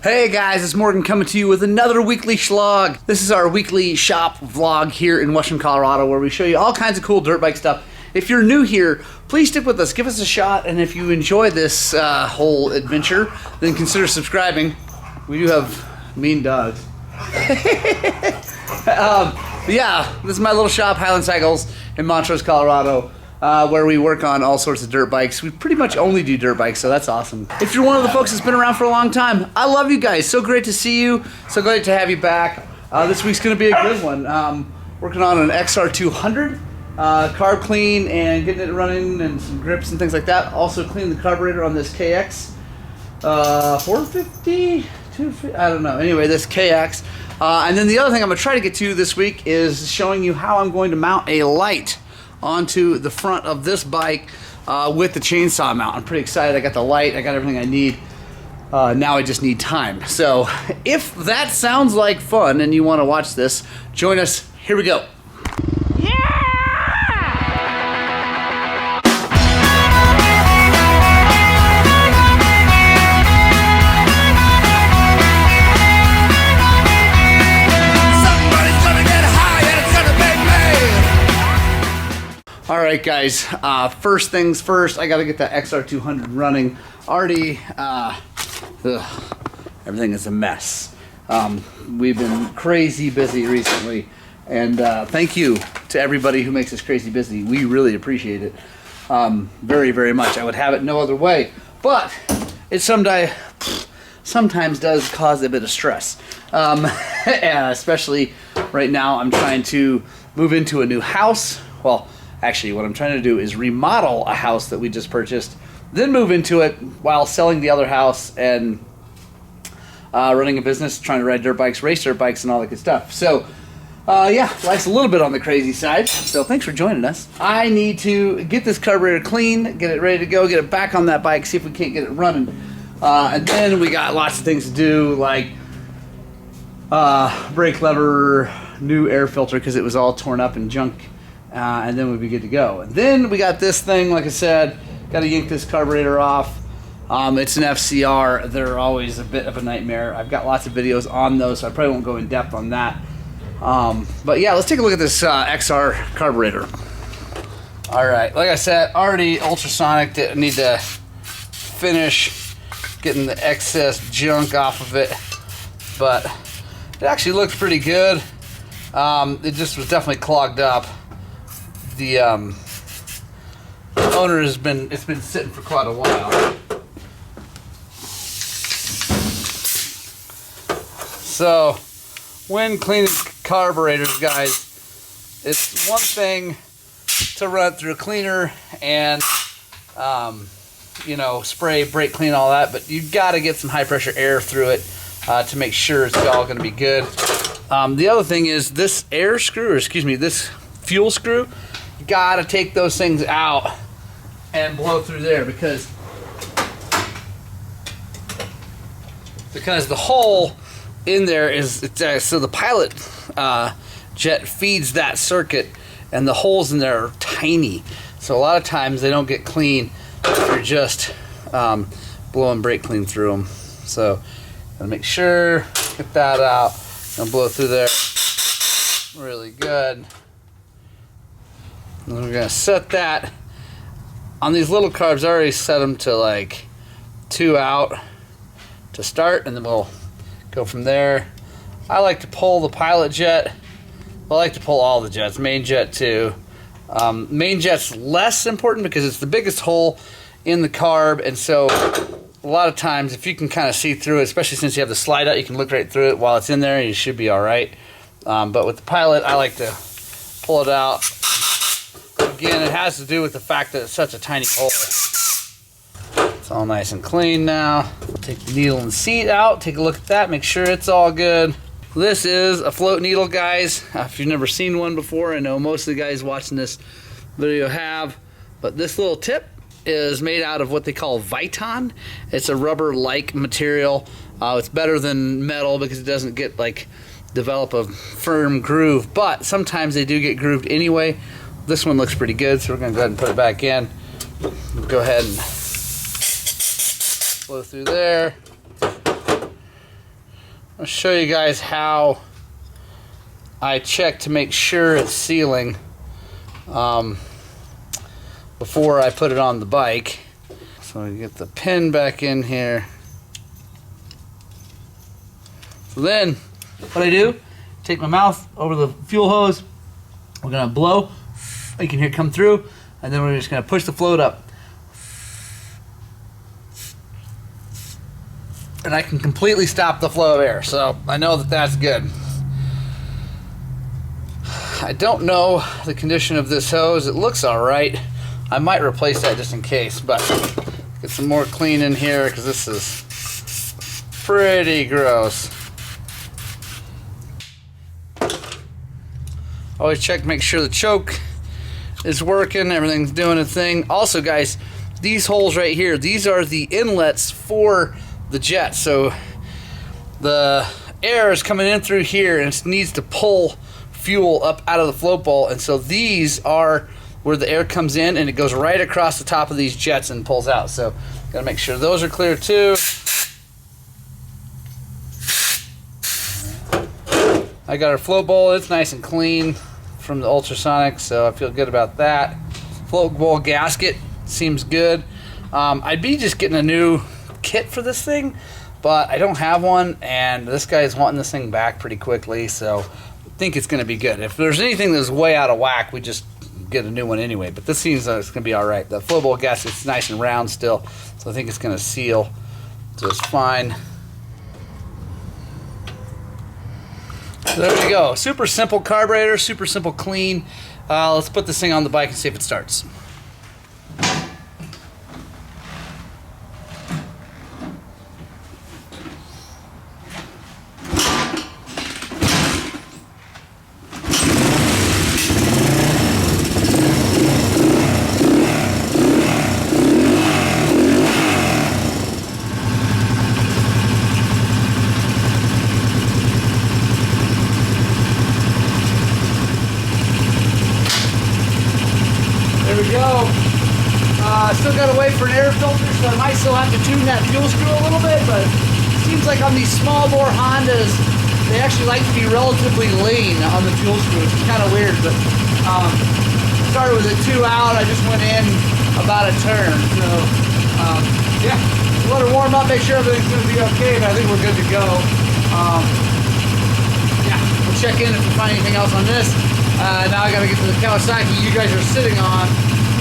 Hey guys, it's Morgan coming to you with another weekly Shlog. This is our weekly shop vlog here in Western Colorado where we show you all kinds of cool dirt bike stuff. If you're new here, please stick with us, give us a shot, and if you enjoy this whole adventure, then consider subscribing. We do have mean dogs. Yeah, this is my little shop, Highland Cycles in Montrose, Colorado. Where we work on all sorts of dirt bikes. We pretty much only do dirt bikes, so that's awesome. If you're one of the folks that's been around for a long time, I love you guys. So great to see you. So great to have you back. This week's going to be a good one. Working on an XR200, carb clean and getting it running and some grips and things like that. Also cleaning the carburetor on this KX 450, 250, I don't know. Anyway, this KX. And then the other thing I'm going to try to get to this week is showing you how I'm going to mount a light onto the front of this bike with the chainsaw mount. I'm pretty excited. I got the light, I got everything I need. Now I just need time. So if that sounds like fun and you want to watch this, join us. Here we go. Alright guys, first things first, I gotta get that XR200 running. Already, everything is a mess. We've been crazy busy recently, and thank you to everybody who makes us crazy busy. We really appreciate it very, very much. I would have it no other way, but it sometimes does cause a bit of stress. Especially right now, I'm trying to move into a new house. Well, actually, what I'm trying to do is remodel a house that we just purchased, then move into it while selling the other house and running a business, trying to ride dirt bikes, race dirt bikes, and all that good stuff. So, yeah, life's a little bit on the crazy side, so thanks for joining us. I need to get this carburetor clean, get it ready to go, get it back on that bike, see if we can't get it running. And then we got lots of things to do, like brake lever, new air filter, because it was all torn up and junk. And then we'd be good to go. And then we got this thing, like I said, got to yank this carburetor off. It's an FCR. They're always a bit of a nightmare. I've got lots of videos on those, so I probably won't go in depth on that. But yeah, let's take a look at this XR carburetor. Alright, like I said, already ultrasonic. Didn't need to finish getting the excess junk off of it. But it actually looks pretty good. It just was definitely clogged up. The owner it's been sitting for quite a while. So when cleaning carburetors, guys, it's one thing to run through a cleaner and you know, spray, brake clean, all that, but you've got to get some high pressure air through it to make sure it's all going to be good. The other thing is this air screw, or excuse me, this fuel screw, you gotta take those things out and blow through there because the hole in there is so the pilot jet feeds that circuit, and the holes in there are tiny, so a lot of times they don't get clean if you're just blowing brake clean through them. So gotta make sure, get that out and blow through there really good. And we're gonna set that on these little carbs. I already set them to like 2 out to start, and then we'll go from there. I like to pull the pilot jet. Well, I like to pull all the jets, main jet too. Main jet's less important because it's the biggest hole in the carb, and so a lot of times if you can kind of see through it, especially since you have the slide out, you can look right through it while it's in there and you should be all right. But with the pilot, I like to pull it out. Again, it has to do with the fact that it's such a tiny hole. It's all nice and clean now. Take the needle and seat out, take a look at that, make sure it's all good. This is a float needle, guys. If you've never seen one before, I know most of the guys watching this video have, but this little tip is made out of what they call Viton. It's a rubber-like material. It's better than metal because it doesn't get develop a firm groove, but sometimes they do get grooved anyway. This one looks pretty good, so we're going to go ahead and put it back in. We'll go ahead and blow through there. I'll show you guys how I check to make sure it's sealing before I put it on the bike. So I get the pin back in here. So then what I do, take my mouth over the fuel hose, we're gonna blow, you can hear it come through, and then we're just gonna push the float up. And I can completely stop the flow of air, so I know that that's good. I don't know the condition of this hose. It looks all right. I might replace that just in case, but get some more clean in here because this is pretty gross. Always check, make sure the choke is working, everything's doing a thing. Also, guys, these holes right here, these are the inlets for the jet. So the air is coming in through here and it needs to pull fuel up out of the float bowl, and so these are where the air comes in and it goes right across the top of these jets and pulls out. So gotta make sure those are clear too. I got our float bowl, it's nice and clean from the ultrasonic, so I feel good about that. Float bowl gasket seems good. I'd be just getting a new kit for this thing, but I don't have one, and this guy is wanting this thing back pretty quickly, so I think it's going to be good. If there's anything that's way out of whack, we just get a new one anyway, but this seems like it's going to be alright. The float bowl gasket's nice and round still, so I think it's going to seal just fine. So there we go. Super simple carburetor, super simple clean. Let's put this thing on the bike and see if it starts. There we go. Still got to wait for an air filter, so I might still have to tune that fuel screw a little bit, but it seems like on these small bore Hondas, they actually like to be relatively lean on the fuel screw. It's kind of weird, but started with it 2 out. I just went in about a turn. So yeah, let her warm up, make sure everything's going to be okay, but I think we're good to go. Yeah, we'll check in if we find anything else on this. Now I got to get to the Kawasaki you guys are sitting on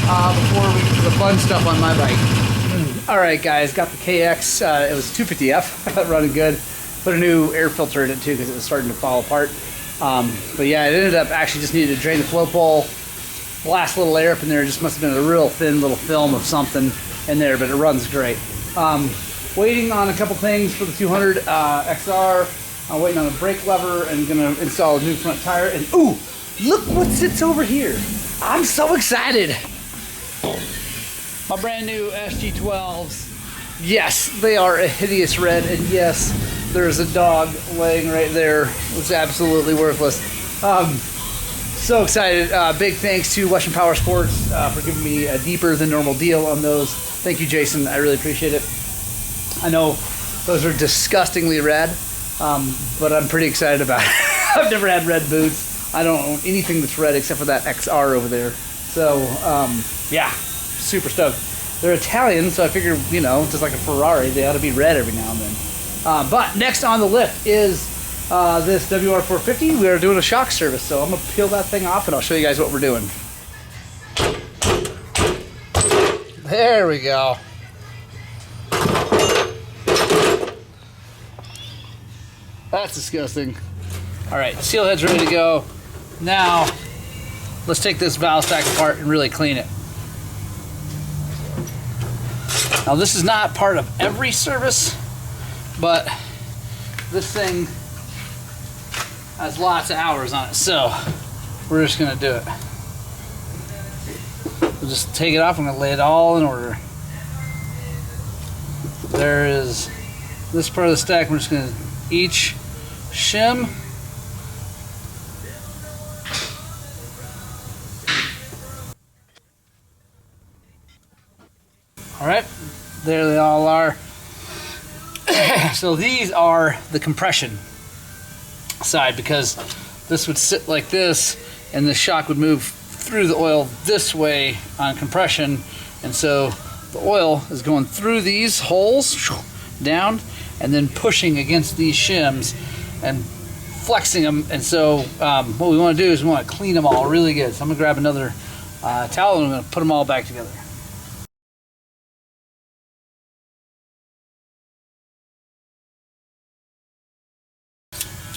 before we get to the fun stuff on my bike. Alright guys, got the KX, it was 250F, running good. Put a new air filter in it too because it was starting to fall apart. But yeah, it ended up actually just needed to drain the float bowl, blast a little air up in there. It just must have been a real thin little film of something in there, but it runs great. Waiting on a couple things for the 200 XR. I'm waiting on a brake lever and gonna install a new front tire. And ooh, look what sits over here. I'm so excited. My brand new SG12s. Yes, they are a hideous red, and yes, there's a dog laying right there. It's absolutely worthless. So excited. Big thanks to Western Power Sports for giving me a deeper than normal deal on those. Thank you, Jason. I really appreciate it. I know those are disgustingly red, but I'm pretty excited about it. I've never had red boots. I don't own anything that's red except for that XR over there. So, yeah, super stoked. They're Italian, so I figure, you know, just like a Ferrari, they ought to be red every now and then. But next on the list is this WR450. We are doing a shock service, so I'm going to peel that thing off and I'll show you guys what we're doing. There we go. That's disgusting. Alright, seal head's ready to go. Now, let's take this valve stack apart and really clean it. Now, this is not part of every service, but this thing has lots of hours on it, so we're just going to do it. We'll just take it off. I'm going to lay it all in order. There is this part of the stack. We're just going to each shim. Alright, there they all are. So these are the compression side, because this would sit like this and the shock would move through the oil this way on compression, and so the oil is going through these holes down and then pushing against these shims and flexing them. And so what we want to do is we want to clean them all really good. So I'm gonna grab another towel and I'm gonna put them all back together.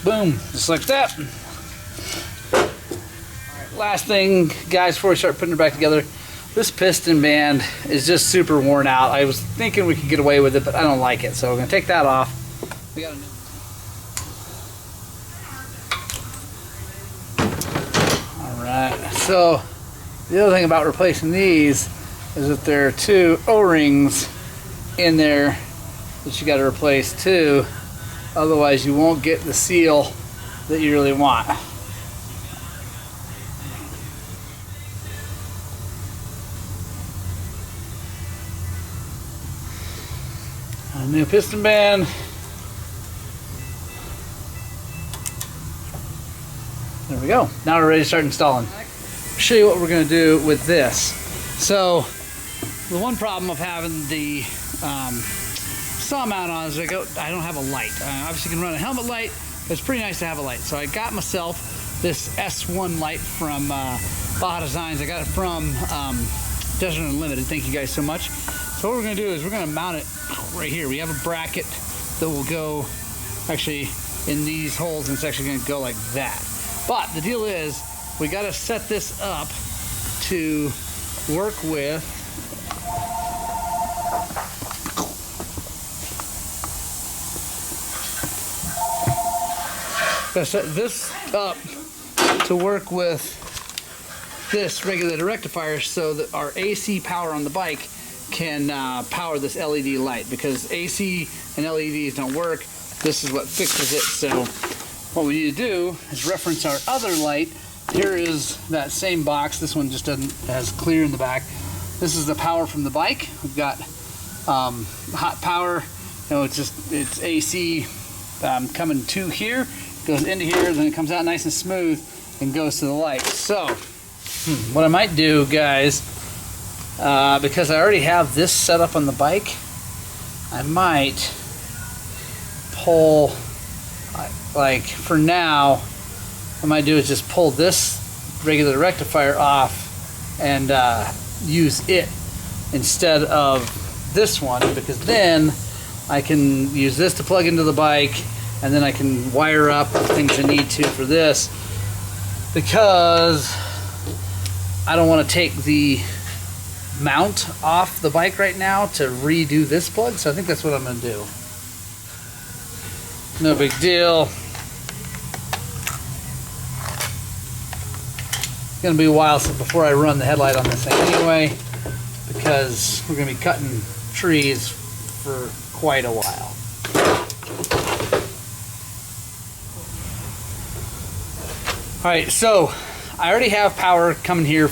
Boom, just like that. Alright, last thing, guys, before we start putting it back together, this piston band is just super worn out. I was thinking we could get away with it, but I don't like it, so we're gonna take that off. We got a new. Alright, so the other thing about replacing these is that there are 2 O-rings in there that you got to replace too. Otherwise you won't get the seal that you really want. A new piston band. There we go. Now we're ready to start installing. I'll show you what we're going to do with this. So the one problem of having the saw mount on is I don't have a light. Obviously you can run a helmet light, but it's pretty nice to have a light. So I got myself this S1 light from Baja Designs. I got it from Desert Unlimited. Thank you guys so much. So what we're going to do is we're going to mount it right here. We have a bracket that will go actually in these holes, and it's actually going to go like that. But the deal is we got to set this up to work with set this up to work with this regulator rectifier, so that our AC power on the bike can power this LED light, because AC and LEDs don't work. This is what fixes it. So what we need to do is reference our other light. Here is that same box. This one just has clear in the back. This is the power from the bike. We've got hot power. You know, it's AC coming to here, goes into here, then it comes out nice and smooth and goes to the light. So what I might do, guys, because I already have this set up on the bike, I might pull, like for now, what I might do is just pull this regular rectifier off and use it instead of this one, because then I can use this to plug into the bike, and then I can wire up things I need to for this, because I don't want to take the mount off the bike right now to redo this plug. So I think that's what I'm going to do. No big deal. It's going to be a while before I run the headlight on this thing anyway, because we're going to be cutting trees for quite a while. Alright, so I already have power coming here,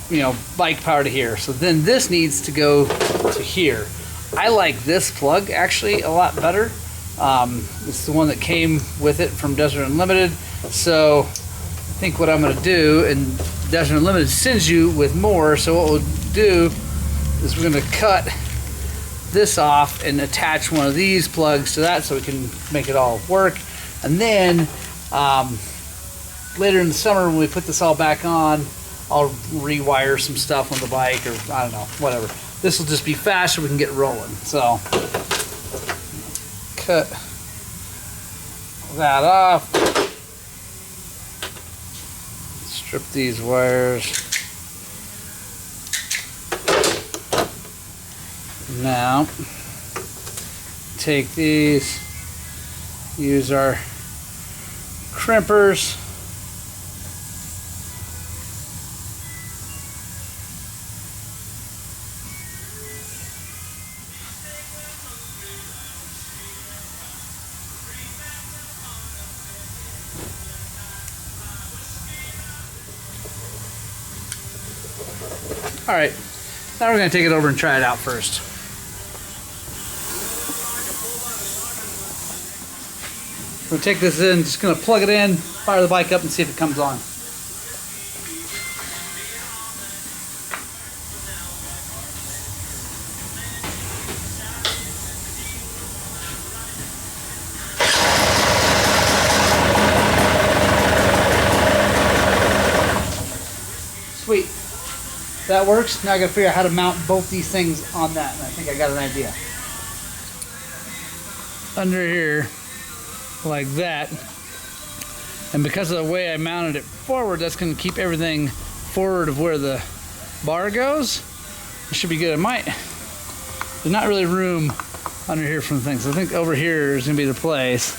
you know, bike power to here. So then this needs to go to here. I like this plug actually a lot better. It's the one that came with it from Desert Unlimited. So I think what I'm going to do, and Desert Unlimited sends you with more, so what we'll do is we're going to cut this off and attach one of these plugs to that so we can make it all work. And then later in the summer, when we put this all back on, I'll rewire some stuff on the bike, or I don't know, whatever. This will just be faster, we can get rolling. So cut that off. Strip these wires. Now take these, use our crimpers. All right, now we're going to take it over and try it out first. We'll take this in, just gonna plug it in, fire the bike up and see if it comes on. Sweet. That works. Now I gotta figure out how to mount both these things on that, and I think I got an idea. Under here, like that. And because of the way I mounted it forward, that's gonna keep everything forward of where the bar goes. It should be good. There's not really room under here from things. I think over here is gonna be the place.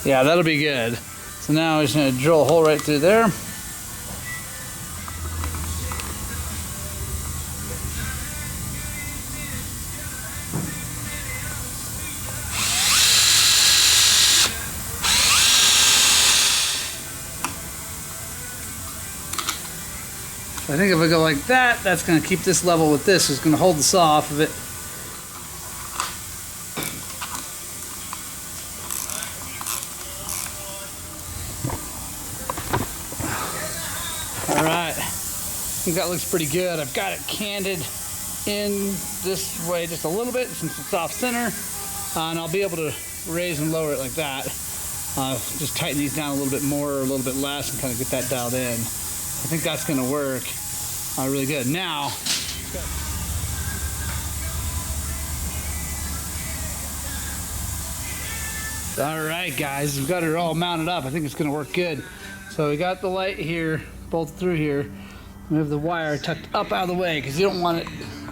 Yeah, that'll be good. So now I'm just gonna drill a hole right through there. I think if I go like that, that's going to keep this level with this. It's going to hold the saw off of it. Alright, I think that looks pretty good. I've got it canted in this way just a little bit since it's off center. And I'll be able to raise and lower it like that. Just tighten these down a little bit more or a little bit less and kind of get that dialed in. I think that's going to work really good. Now, all right, guys, we've got it all mounted up. I think it's going to work good. So we got the light here, bolted through here. We have the wire tucked up out of the way because you don't want it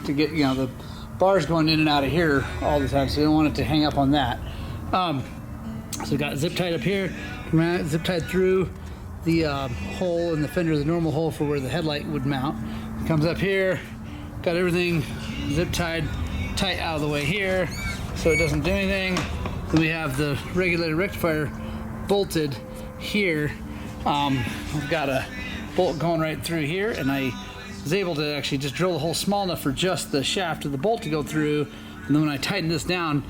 to get, you know, the bars going in and out of here all the time, so you don't want it to hang up on that. So we got zip tied up here, zip tied through the hole in the fender, the normal hole for where the headlight would mount. It comes up here, got everything zip tied tight out of the way here so it doesn't do anything. Then we have the regulator rectifier bolted here. I've got a bolt going right through here, and I was able to actually just drill the hole small enough for just the shaft of the bolt to go through, and then when I tightened this down,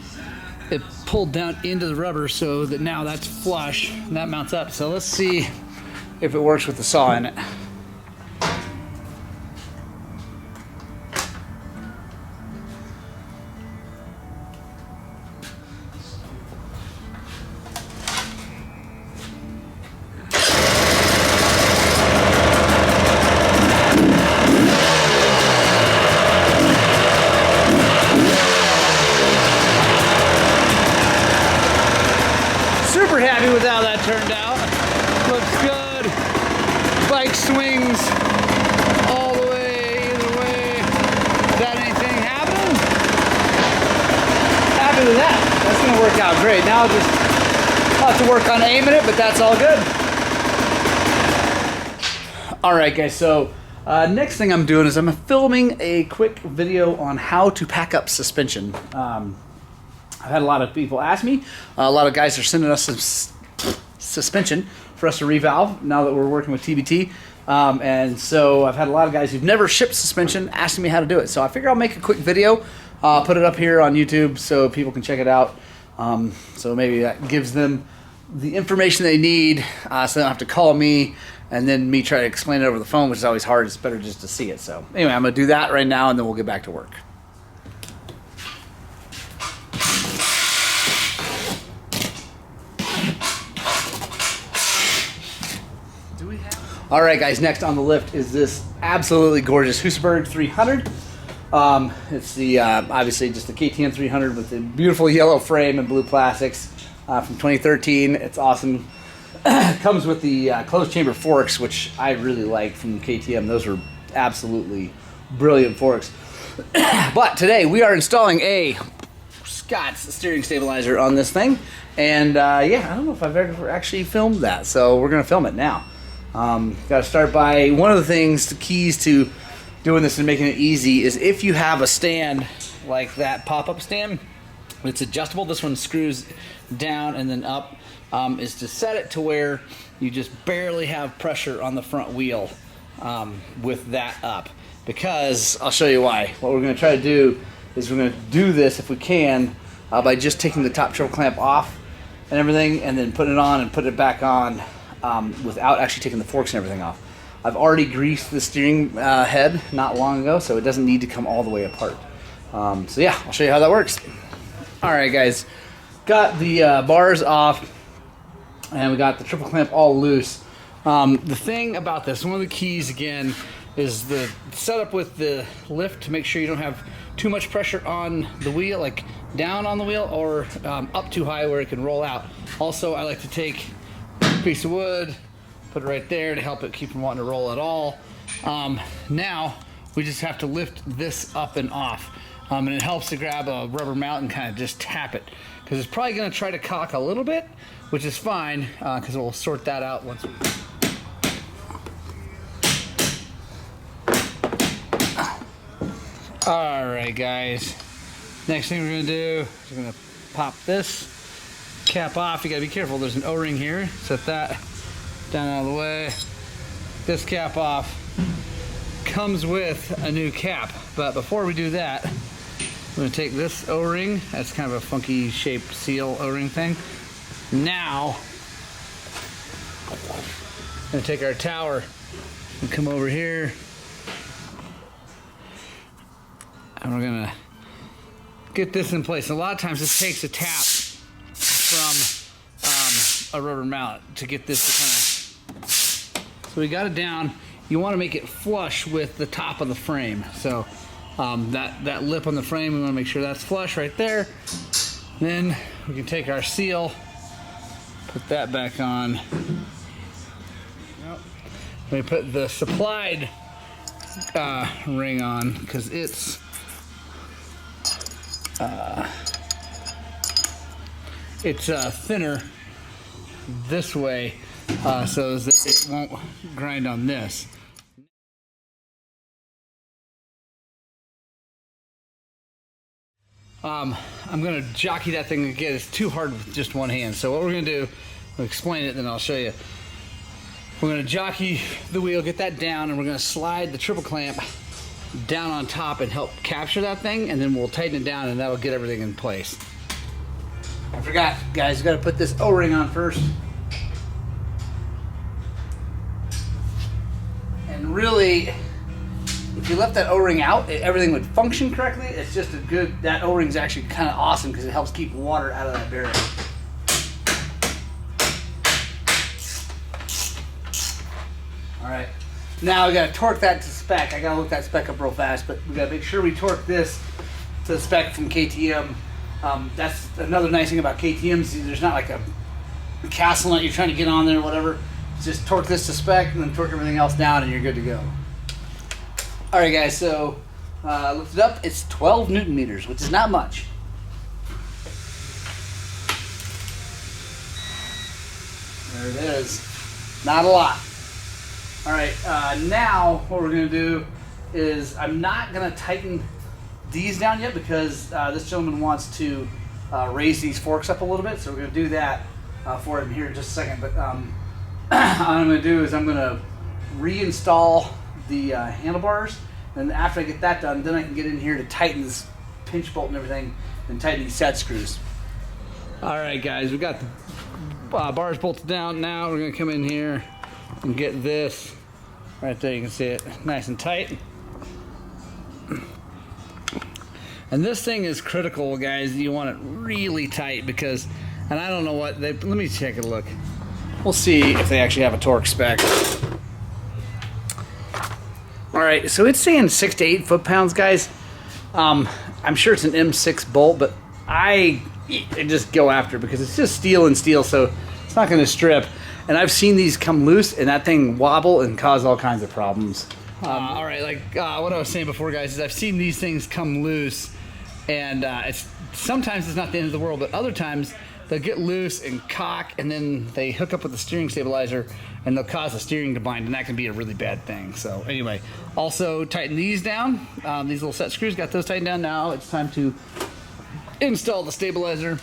it pulled down into the rubber so that now that's flush and that mounts up. So let's see if it works with the saw in it. Super happy with how that turned out. Looks good. Bike swings all the way, either way. Without anything happening. Happy with that. That's gonna work out great. Now I'll just have to work on aiming it, but that's all good. All right, guys, so next thing I'm doing is I'm filming a quick video on how to pack up suspension. I've had a lot of people ask me. A lot of guys are sending us some suspension for us to revalve now that we're working with TBT. And so I've had a lot of guys who've never shipped suspension asking me how to do it. So I figure I'll make a quick video, put it up here on YouTube so people can check it out. So maybe that gives them the information they need so they don't have to call me and then me try to explain it over the phone, which is always hard. It's better just to see it. So anyway, I'm going to do that right now and then we'll get back to work. All right, guys, next on the lift is this absolutely gorgeous Husaberg 300. It's the obviously just the KTM 300 with the beautiful yellow frame and blue plastics from 2013. It's awesome. It comes with the closed chamber forks, which I really like from KTM. Those are absolutely brilliant forks. But today we are installing a Scott's steering stabilizer on this thing. And yeah, I don't know if I've ever actually filmed that, so we're going to film it now. Got to start by one of the things, the keys to doing this and making it easy is if you have a stand like that pop-up stand, it's adjustable. This one screws down and then up, is to set it to where you just barely have pressure on the front wheel with that up. Because I'll show you why. What we're going to try to do is we're going to do this if we can by just taking the top treble clamp off and everything, and then put it on and put it back on without actually taking the forks and everything off. I've already greased the steering head not long ago, so it doesn't need to come all the way apart. So yeah, I'll show you how that works. All right, guys, got the bars off, and we got the triple clamp all loose. The thing about this, one of the keys again, is the setup with the lift to make sure you don't have too much pressure on the wheel, like down on the wheel, or up too high where it can roll out. Also, I like to take a piece of wood, put it right there to help it keep from wanting to roll at all. Now, we just have to lift this up and off. And it helps to grab a rubber mount and kind of just tap it, because it's probably going to try to cock a little bit, which is fine, because we'll sort that out once we... Alright guys, next thing we're going to do is we're going to pop this cap off. You got to be careful, there's an O-ring here. Set that down out of the way. This cap off comes with a new cap, but before we do that, I'm going to take this O-ring. That's kind of a funky shaped seal O-ring thing. Now, I'm going to take our tower and come over here, and we're going to get this in place. A lot of times this takes a tap from a rubber mount to get this to kind of... So we got it down. You want to make it flush with the top of the frame. So that lip on the frame, we want to make sure that's flush right there. Then we can take our seal, put that back on. We put the supplied ring on, because it's thinner this way, so that it won't grind on this. I'm going to jockey that thing again. It's too hard with just one hand. So what we're going to do, I'll explain it, then I'll show you. We're going to jockey the wheel, get that down, and we're going to slide the triple clamp down on top and help capture that thing, and then we'll tighten it down, and that'll get everything in place. I forgot, guys, you got to put this O-ring on first. And really, if you left that O-ring out, everything would function correctly. It's just a good, that O-ring's actually kind of awesome because it helps keep water out of that bearing. All right, now we gotta torque that to spec. I gotta look that spec up real fast, but we gotta make sure we torque this to the spec from KTM. That's another nice thing about KTMs. There's not like a castle nut you're trying to get on there or whatever. Just torque this to spec and then torque everything else down and you're good to go. All right, guys, so lift it up. It's 12 Newton meters, which is not much. There it is. Not a lot. All right, now what we're gonna do is I'm not gonna tighten these down yet because this gentleman wants to raise these forks up a little bit, so we're gonna do that for him here in just a second. But what I'm gonna do is I'm gonna reinstall the handlebars, and after I get that done, then I can get in here to tighten this pinch bolt and everything and tighten these set screws. All right, guys, we got the bars bolted down. Now we're gonna come in here and get this right there. You can see it nice and tight. And this thing is critical, guys. You want it really tight because, and I don't know what they, let me take a look. We'll see if they actually have a torque spec. All right, so it's saying 6 to 8 foot-pounds, guys. I'm sure it's an M6 bolt, but I just go after it because it's just steel and steel, so it's not going to strip. And I've seen these come loose and that thing wobble and cause all kinds of problems. All right, like what I was saying before, guys, is I've seen these things come loose, and sometimes it's not the end of the world, but other times they'll get loose and cock, and then they hook up with the steering stabilizer, and they'll cause the steering to bind, and that can be a really bad thing. So anyway, also tighten these down. These little set screws, got those tightened down. Now it's time to install the stabilizer.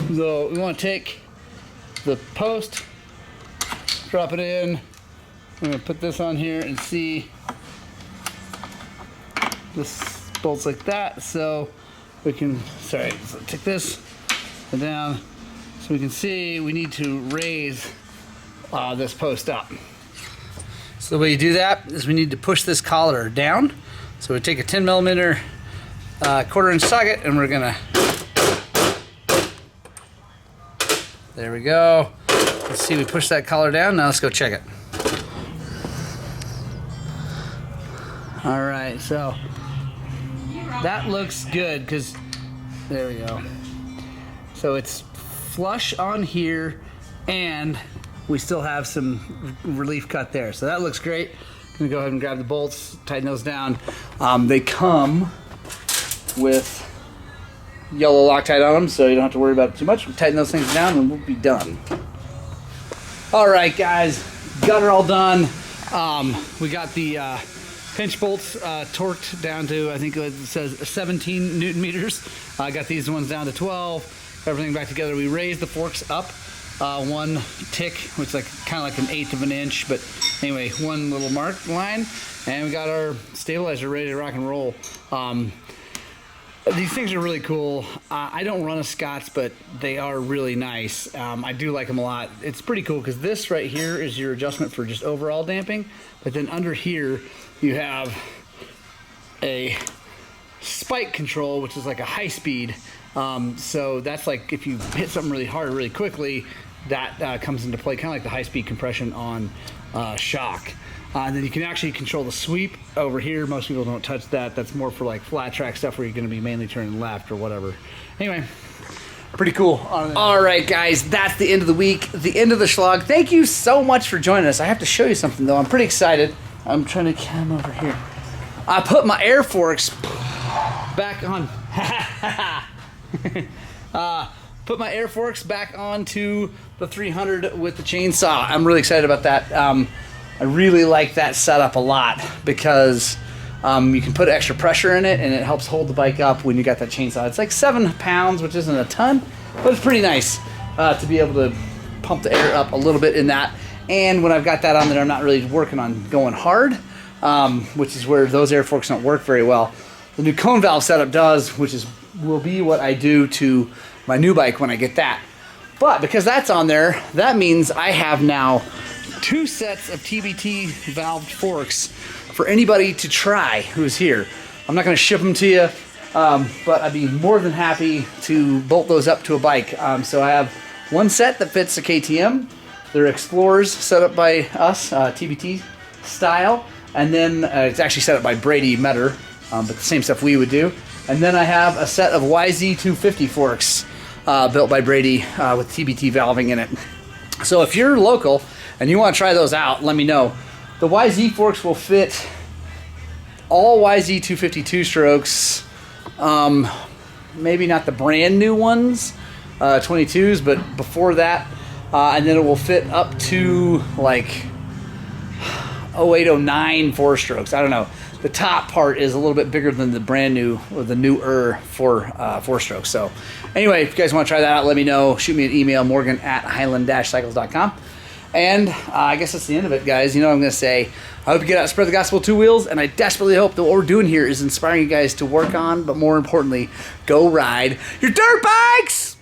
So we want to take the post, drop it in. I'm gonna put this on here and see. This bolts like that, so we can, sorry, so take this, and down. So we can see we need to raise this post up. So the way you do that is we need to push this collar down. So we take a 10 millimeter 1/4 inch socket and we're gonna, there we go. Let's see, we push that collar down. Now let's go check it. All right, so that looks good because, there we go. So it's flush on here and we still have some relief cut there. So that looks great. I'm gonna go ahead and grab the bolts, tighten those down. They come with yellow Loctite on them, so you don't have to worry about it too much. We'll tighten those things down and we'll be done. All right, guys, got it all done. We got the pinch bolts torqued down to, I think it says 17 Newton meters. I got these ones down to 12. Everything back together. We raised the forks up one tick, which is like kind of like 1/8 of an inch, but anyway, one little mark line, and we got our stabilizer ready to rock and roll. These things are really cool. I don't run a Scots, but they are really nice. I do like them a lot. It's pretty cool because this right here is your adjustment for just overall damping, but then under here you have a spike control, which is like a high speed. So that's like if you hit something really hard really quickly, that comes into play, kind of like the high speed compression on shock. And then you can actually control the sweep over here. Most people don't touch that. That's more for like flat track stuff where you're going to be mainly turning left or whatever. Anyway, pretty cool. All right, guys, that's the end of the week, the end of the Shlog. Thank you so much for joining us. I have to show you something though. I'm pretty excited. I'm trying to come over here. I put my air forks back on. Put my air forks back onto the 300 with the chainsaw. I'm really excited about that. I really like that setup a lot because you can put extra pressure in it and it helps hold the bike up when you got that chainsaw. It's like 7 pounds, which isn't a ton, but it's pretty nice to be able to pump the air up a little bit in that. And when I've got that on there, I'm not really working on going hard, which is where those air forks don't work very well. The new cone valve setup does, which will be what I do to my new bike when I get that. But because that's on there, that means I have now 2 sets of TBT valved forks for anybody to try who's here. I'm not going to ship them to you, but I'd be more than happy to bolt those up to a bike. So I have one set that fits a KTM. They're Explorers set up by us, TBT style, and then it's actually set up by Brady Metter, but the same stuff we would do. And then I have a set of YZ250 forks built by Brady with TBT valving in it. So if you're local and you want to try those out, let me know. The YZ forks will fit all YZ250 two-strokes, maybe not the brand new ones, 22s, but before that, and then it will fit up to like 0809 4-strokes. I don't know. The top part is a little bit bigger than the brand new or the newer 4-strokes. So anyway, if you guys want to try that out, let me know. Shoot me an email, morgan@highland-cycles.com. And I guess that's the end of it, guys. You know what I'm going to say. I hope you get out and spread the gospel 2 wheels, and I desperately hope that what we're doing here is inspiring you guys to work on, but more importantly, go ride your dirt bikes!